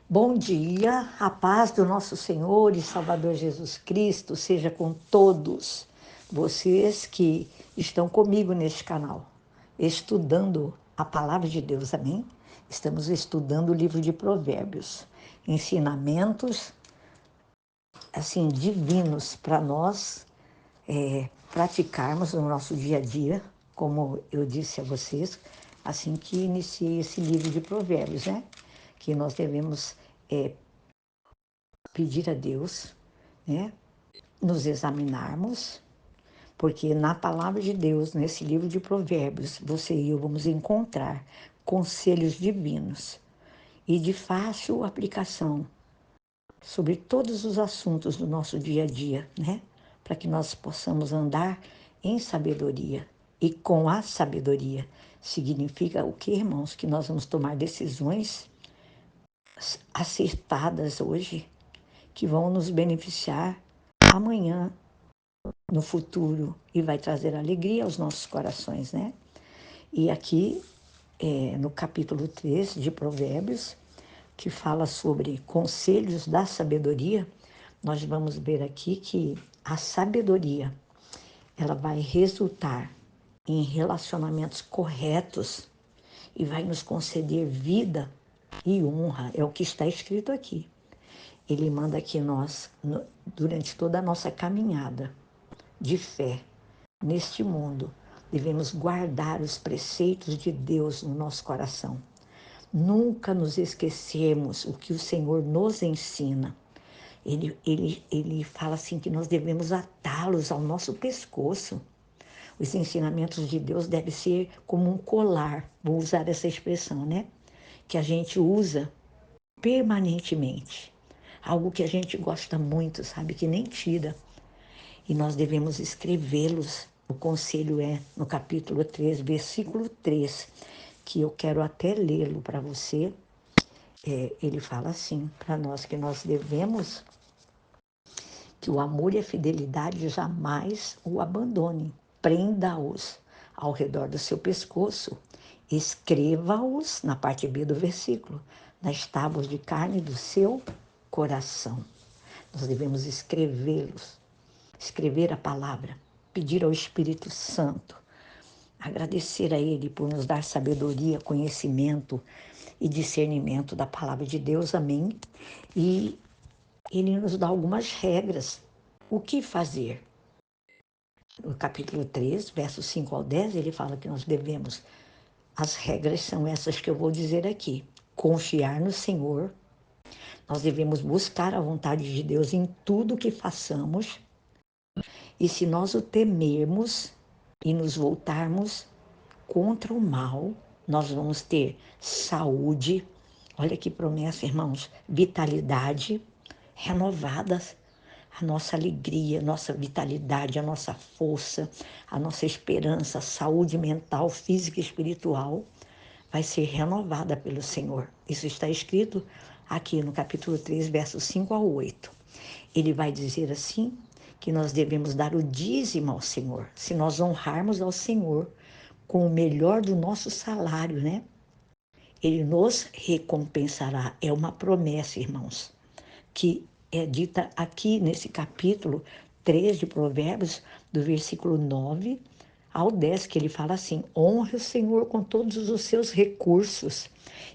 Bom dia, a paz do nosso Senhor e Salvador Jesus Cristo seja com todos vocês que estão comigo neste canal, estudando a palavra de Deus, amém? Estamos estudando o livro de Provérbios, ensinamentos, assim, divinos para nós praticarmos no nosso dia a dia, como eu disse a vocês, assim que iniciei esse livro de Provérbios, né? Que nós devemos pedir a Deus, né, nos examinarmos, porque na palavra de Deus, nesse livro de Provérbios, você e eu vamos encontrar conselhos divinos e de fácil aplicação sobre todos os assuntos do nosso dia a dia, né? Para que nós possamos andar em sabedoria. E com a sabedoria significa o que, irmãos? Que nós vamos tomar decisões acertadas hoje, que vão nos beneficiar amanhã, no futuro, e vai trazer alegria aos nossos corações, né? E aqui, no capítulo 3 de Provérbios, que fala sobre conselhos da sabedoria, nós vamos ver aqui que a sabedoria, ela vai resultar em relacionamentos corretos e vai nos conceder vida e honra, é o que está escrito aqui. Ele manda que nós, durante toda a nossa caminhada de fé neste mundo, devemos guardar os preceitos de Deus no nosso coração. Nunca nos esquecemos o que o Senhor nos ensina. Ele fala assim que nós devemos atá-los ao nosso pescoço. Os ensinamentos de Deus devem ser como um colar, vou usar essa expressão, né? Que a gente usa permanentemente. Algo que a gente gosta muito, sabe? Que nem tira. E nós devemos escrevê-los. O conselho é no capítulo 3, versículo 3, que eu quero até lê-lo para você. Ele fala assim para nós que nós devemos que o amor e a fidelidade jamais o abandone. Prenda-os ao redor do seu pescoço. Escreva-os, na parte B do versículo, nas tábuas de carne do seu coração. Nós devemos escrevê-los, escrever a palavra, pedir ao Espírito Santo, agradecer a Ele por nos dar sabedoria, conhecimento e discernimento da palavra de Deus, amém? E Ele nos dá algumas regras. O que fazer? No capítulo 3, versos 5 ao 10, ele fala que nós devemos, as regras são essas que eu vou dizer aqui, confiar no Senhor, nós devemos buscar a vontade de Deus em tudo que façamos, e se nós o temermos e nos voltarmos contra o mal, nós vamos ter saúde, olha que promessa, irmãos, vitalidade renovadas, a nossa alegria, a nossa vitalidade, a nossa força, a nossa esperança, saúde mental, física e espiritual vai ser renovada pelo Senhor. Isso está escrito aqui no capítulo 3, versos 5 ao 8. Ele vai dizer assim que nós devemos dar o dízimo ao Senhor. Se nós honrarmos ao Senhor com o melhor do nosso salário, né? Ele nos recompensará. É uma promessa, irmãos, que é dita aqui nesse capítulo 3 de Provérbios, do versículo 9 ao 10, que ele fala assim: honre o Senhor com todos os seus recursos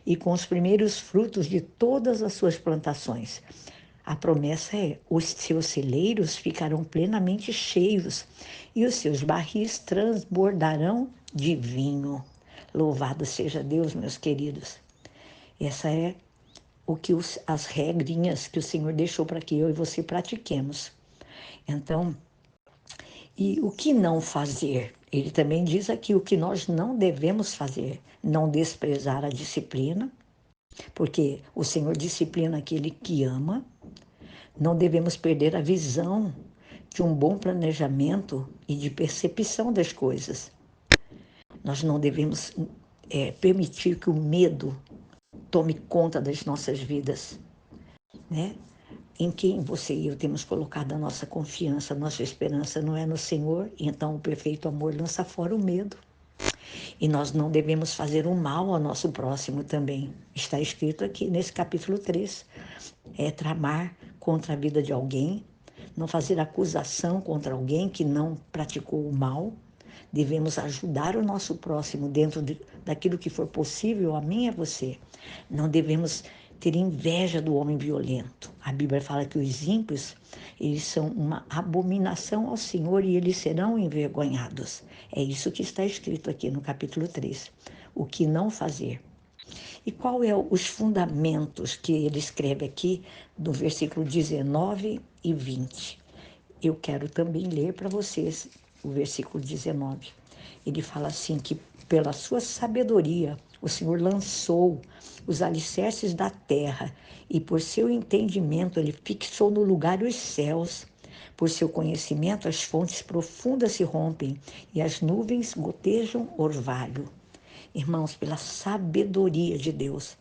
e com os primeiros frutos de todas as suas plantações. A promessa é: os seus celeiros ficarão plenamente cheios e os seus barris transbordarão de vinho. Louvado seja Deus, meus queridos. Essa é as regrinhas que o Senhor deixou para que eu e você pratiquemos. Então, e o que não fazer? Ele também diz aqui o que nós não devemos fazer. Não desprezar a disciplina, porque o Senhor disciplina aquele que ama. Não devemos perder a visão de um bom planejamento e de percepção das coisas. Nós não devemos permitir que o medo tome conta das nossas vidas, né? Em quem você e eu temos colocado a nossa confiança, a nossa esperança não é no Senhor, e então o perfeito amor lança fora o medo. E nós não devemos fazer o mal ao nosso próximo também. Está escrito aqui nesse capítulo 3. É tramar contra a vida de alguém, não fazer acusação contra alguém que não praticou o mal. Devemos ajudar o nosso próximo dentro daquilo que for possível, a mim e a você. Não devemos ter inveja do homem violento. A Bíblia fala que os ímpios, eles são uma abominação ao Senhor e eles serão envergonhados. É isso que está escrito aqui no capítulo 3. O que não fazer. E qual é os fundamentos que ele escreve aqui no versículo 19 e 20? Eu quero também ler para vocês o versículo 19. Ele fala assim que pela sua sabedoria o Senhor lançou os alicerces da terra e por seu entendimento ele fixou no lugar os céus. Por seu conhecimento as fontes profundas se rompem e as nuvens gotejam orvalho. Irmãos, pela sabedoria de Deus,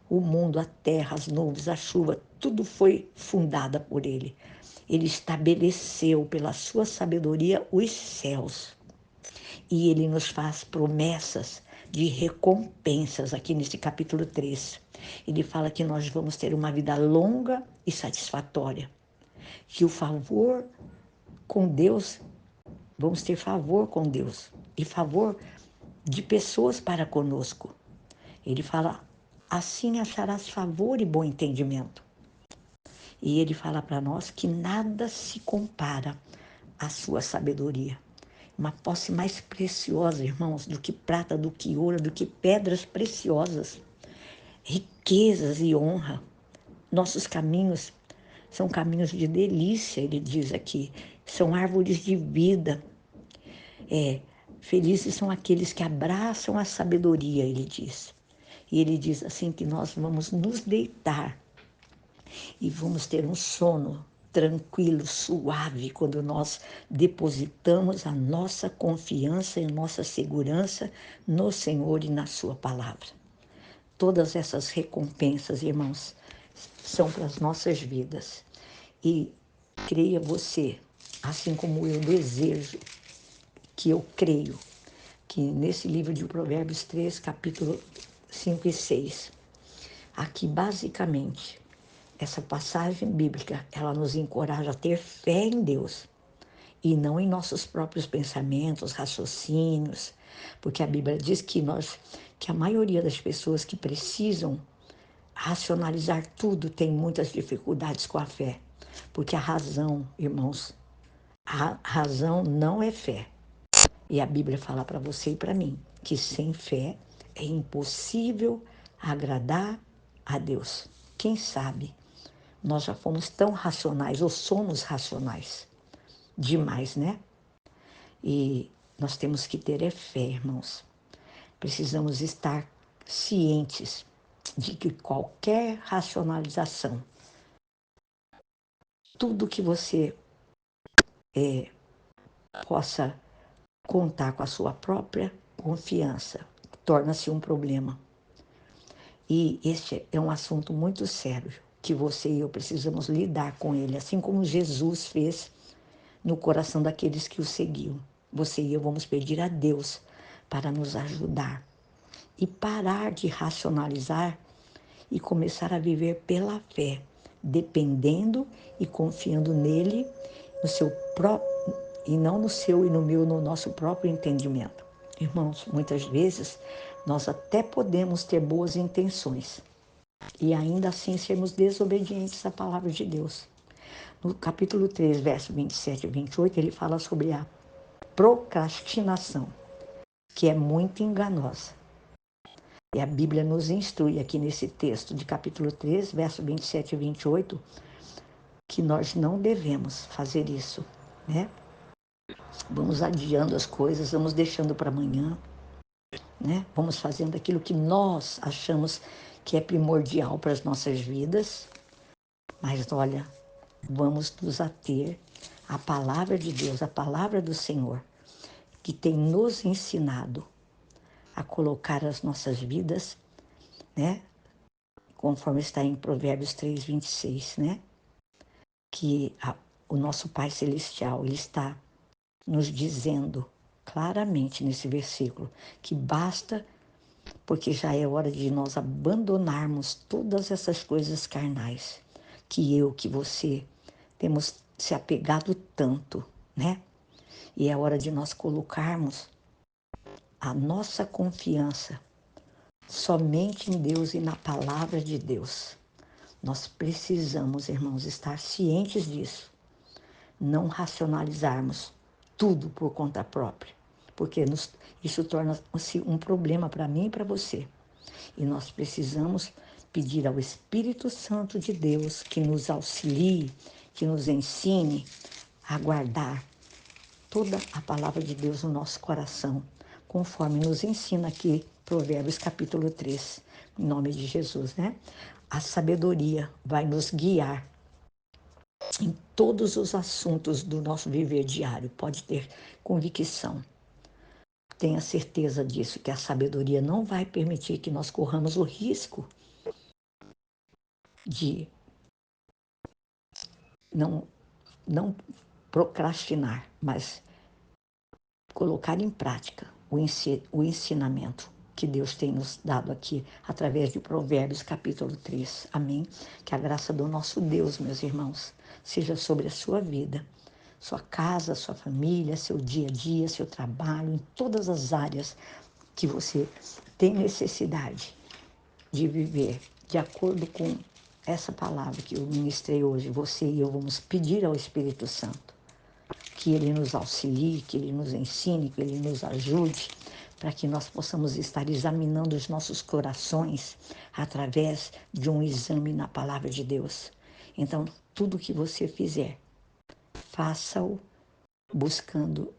o mundo, a terra, as nuvens, a chuva, tudo foi fundada por Ele. Ele estabeleceu pela sua sabedoria os céus. E Ele nos faz promessas de recompensas aqui nesse capítulo 3. Ele fala que nós vamos ter uma vida longa e satisfatória. Que o favor com Deus, vamos ter favor com Deus e favor de pessoas para conosco. Ele fala, assim acharás favor e bom entendimento. E ele fala para nós que nada se compara à sua sabedoria. Uma posse mais preciosa, irmãos, do que prata, do que ouro, do que pedras preciosas. Riquezas e honra. Nossos caminhos são caminhos de delícia, ele diz aqui. São árvores de vida. Felizes são aqueles que abraçam a sabedoria, ele diz. E ele diz assim que nós vamos nos deitar e vamos ter um sono tranquilo, suave, quando nós depositamos a nossa confiança e a nossa segurança no Senhor e na sua palavra. Todas essas recompensas, irmãos, são para as nossas vidas. E creia você, assim como eu desejo, que eu creio, que nesse livro de Provérbios 3, capítulo 5 e 6, aqui basicamente, essa passagem bíblica, ela nos encoraja a ter fé em Deus e não em nossos próprios pensamentos, raciocínios, porque a Bíblia diz que a maioria das pessoas que precisam racionalizar tudo tem muitas dificuldades com a fé, porque a razão, irmãos, a razão não é fé. E a Bíblia fala para você e para mim que sem fé é impossível agradar a Deus. Quem sabe nós já fomos tão racionais, ou somos racionais, demais, né? E nós temos que ter fé, irmãos. Precisamos estar cientes de que qualquer racionalização, tudo que você possa contar com a sua própria confiança, torna-se um problema. E este é um assunto muito sério, que você e eu precisamos lidar com ele, assim como Jesus fez no coração daqueles que o seguiam. Você e eu vamos pedir a Deus para nos ajudar e parar de racionalizar e começar a viver pela fé, dependendo e confiando nele, no seu próprio, e não no seu e no meu, no nosso próprio entendimento. Irmãos, muitas vezes nós até podemos ter boas intenções e ainda assim sermos desobedientes à palavra de Deus. No capítulo 3, verso 27 e 28, ele fala sobre a procrastinação, que é muito enganosa. E a Bíblia nos instrui aqui nesse texto de capítulo 3, verso 27 e 28, que nós não devemos fazer isso, né? Vamos adiando as coisas, vamos deixando para amanhã, né? Vamos fazendo aquilo que nós achamos que é primordial para as nossas vidas, mas olha, vamos nos ater à palavra de Deus, à palavra do Senhor, que tem nos ensinado a colocar as nossas vidas, né? Conforme está em Provérbios 3, 26, né? Que o nosso Pai Celestial, Ele está nos dizendo claramente nesse versículo que basta, porque já é hora de nós abandonarmos todas essas coisas carnais que eu, que você temos se apegado tanto, né? E é hora de nós colocarmos a nossa confiança somente em Deus e na palavra de Deus. Nós precisamos, irmãos, estar cientes disso. Não racionalizarmos tudo por conta própria, porque isso torna-se um problema para mim e para você. E nós precisamos pedir ao Espírito Santo de Deus que nos auxilie, que nos ensine a guardar toda a palavra de Deus no nosso coração, conforme nos ensina aqui Provérbios capítulo 3, em nome de Jesus, né? A sabedoria vai nos guiar em todos os assuntos do nosso viver diário, pode ter convicção. Tenha certeza disso, que a sabedoria não vai permitir que nós corramos o risco de não procrastinar, mas colocar em prática o ensinamento que Deus tem nos dado aqui, através de Provérbios capítulo 3. Amém? Que a graça do nosso Deus, meus irmãos, seja sobre a sua vida, sua casa, sua família, seu dia a dia, seu trabalho, em todas as áreas que você tem necessidade de viver de acordo com essa palavra que eu ministrei hoje. Você e eu vamos pedir ao Espírito Santo que Ele nos auxilie, que Ele nos ensine, que Ele nos ajude, para que nós possamos estar examinando os nossos corações através de um exame na palavra de Deus. Então, tudo que você fizer, faça-o buscando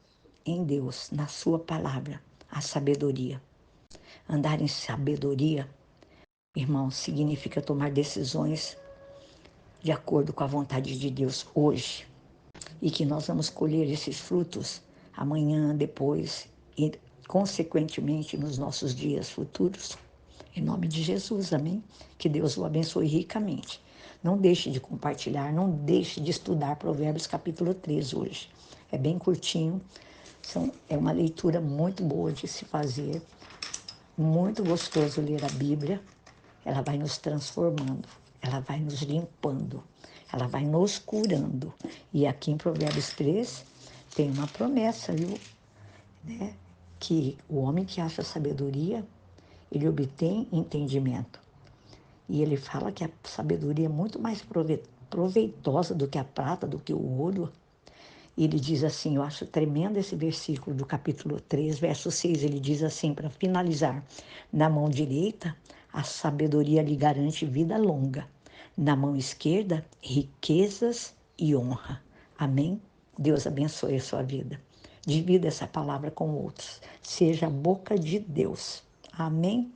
em Deus, na sua palavra, a sabedoria. Andar em sabedoria, irmão, significa tomar decisões de acordo com a vontade de Deus hoje. E que nós vamos colher esses frutos amanhã, depois e, consequentemente, nos nossos dias futuros. Em nome de Jesus, amém? Que Deus o abençoe ricamente. Não deixe de compartilhar, não deixe de estudar Provérbios capítulo 3 hoje. É bem curtinho, é uma leitura muito boa de se fazer, muito gostoso ler a Bíblia. Ela vai nos transformando, ela vai nos limpando, ela vai nos curando. E aqui em Provérbios 3 tem uma promessa, viu? Né? Que o homem que acha sabedoria, ele obtém entendimento. E ele fala que a sabedoria é muito mais proveitosa do que a prata, do que o ouro. E ele diz assim, eu acho tremendo esse versículo do capítulo 3, verso 6, ele diz assim, para finalizar, na mão direita, a sabedoria lhe garante vida longa, na mão esquerda, riquezas e honra. Amém? Deus abençoe a sua vida. Divida essa palavra com outros. Seja a boca de Deus. Amém?